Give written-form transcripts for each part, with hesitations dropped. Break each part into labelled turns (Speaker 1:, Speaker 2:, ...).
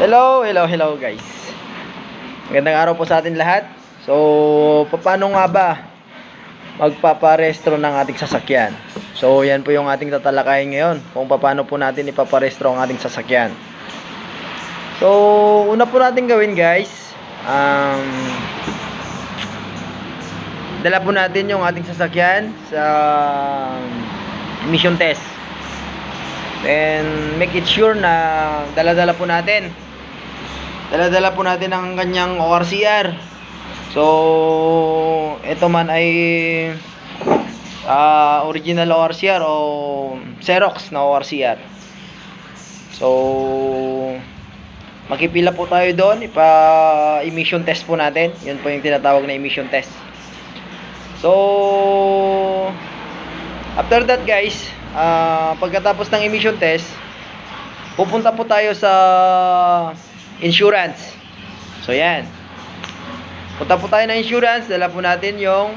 Speaker 1: Hello guys. Magandang araw po sa atin lahat. So, paano nga ba magpaparehistro ng ating sasakyan? So, yan po yung ating tatalakayin ngayon, kung paano po natin ipaparehistro ang ating sasakyan. So, una po natin gawin guys, dala po natin yung ating sasakyan sa emission test. And make it sure na dala-dala po natin ang kanyang ORCR. So ito man ay original ORCR o Xerox na ORCR. So makipila po tayo doon, emission test po natin. Yun po yung tinatawag na emission test. So after that guys, pagkatapos ng emission test, pupunta po tayo sa insurance. So yan, punta po tayo ng insurance, dala po natin yung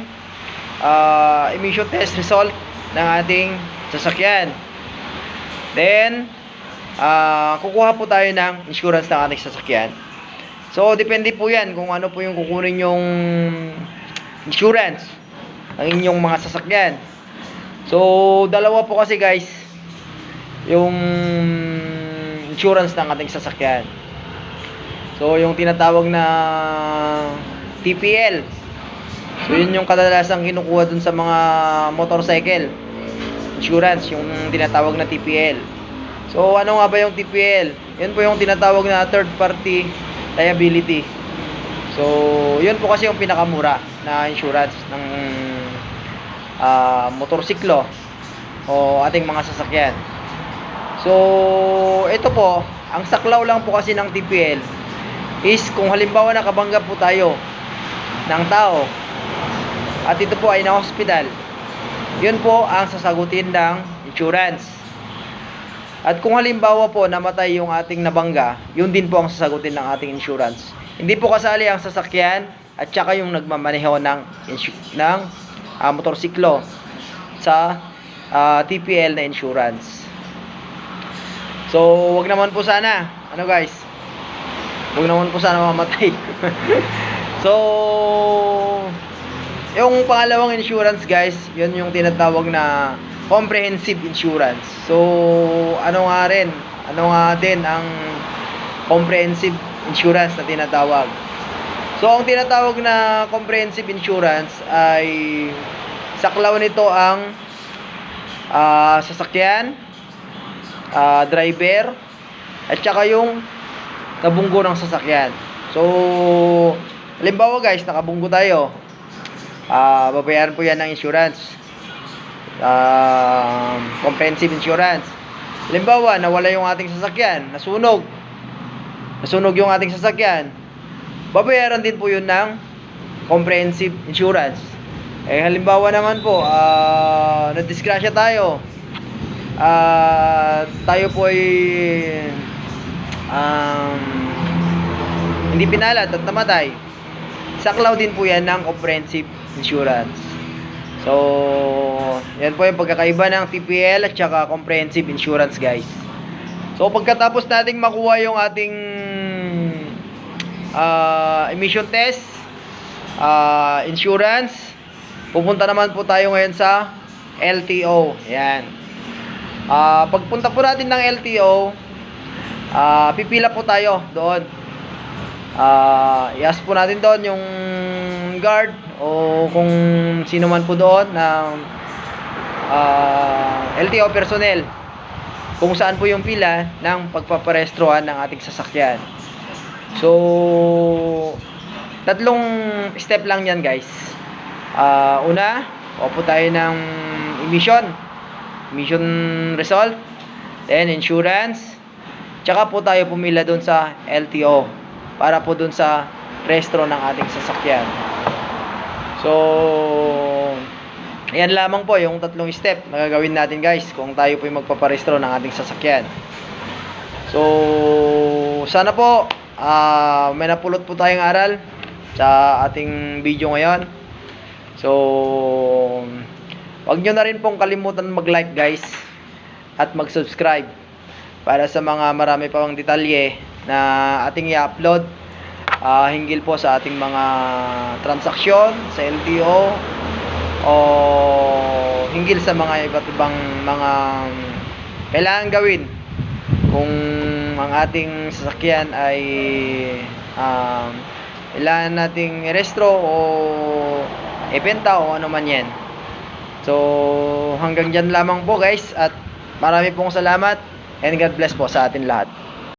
Speaker 1: emission test result ng ating sasakyan. Then kukuha po tayo ng insurance ng ating sasakyan. So depende po yan kung ano po yung kukunin yung insurance ng inyong mga sasakyan. So dalawa po kasi guys yung insurance ng ating sasakyan. So yung tinatawag na TPL. So yun yung kadalasang kinukuha dun sa mga motorcycle insurance, yung tinatawag na TPL. So ano nga ba yung TPL? Yun po yung tinatawag na third party liability. So yun po kasi yung pinakamura na insurance ng motorsiklo o ating mga sasakyan. So ito po, ang saklaw lang po kasi ng TPL is kung halimbawa nakabangga po tayo ng tao at ito po ay na-hospital, yun po ang sasagutin ng insurance. At kung halimbawa po namatay yung ating nabangga, yun din po ang sasagutin ng ating insurance. Hindi po kasali ang sasakyan at saka yung nagmamaneho ng motorsiklo sa TPL na insurance. So wag naman po sana, guys, wag naman po sana mamatay. So yung pangalawang insurance guys, yun yung tinatawag na comprehensive insurance. So ano nga din ang comprehensive insurance na tinatawag. So ang tinatawag na comprehensive insurance ay saklaw nito ang sasakyan, driver, at saka yung kabunggo ng sasakyan. So halimbawa guys, nakabunggo tayo, babayaran po yan ng insurance, comprehensive insurance. Halimbawa nawala yung ating sasakyan, nasunog yung ating sasakyan, babayaran din po yun ng comprehensive insurance. Halimbawa naman po, nadisgrasya tayo, tayo po ay hindi pinalad at namatay, saklaw din po yan ng comprehensive insurance. So yan po yung pagkakaiba ng TPL at saka comprehensive insurance guys. So pagkatapos nating makuha yung ating emission test, insurance, pupunta naman po tayo ngayon sa LTO. Yan. Pagpunta po natin ng LTO, pipila po tayo doon. I-ask po natin doon yung guard o kung sino man po doon ng LTO personnel kung saan po yung pila ng pagpaparehistrohan ng ating sasakyan. So tatlong step lang yan guys. Una, kuha po tayo ng emission result, then insurance, tsaka po tayo pumila dun sa LTO para po dun sa rehistro ng ating sasakyan. So ayan lamang po yung tatlong step na gagawin natin guys kung tayo po yung magpaparehistro ng ating sasakyan. So sana po may napulot po tayong aral sa ating video ngayon. So wag nyo na rin pong kalimutan mag-like guys at mag-subscribe para sa mga marami pa pang detalye na ating i-upload hinggil po sa ating mga transaksyon sa LTO o hinggil sa mga iba't ibang mga kailangan gawin kung ang ating sasakyan ay kailangan nating i-restro o ibenta o ano man yan. So hanggang dyan lamang po guys, at marami pong salamat and God bless po sa atin lahat.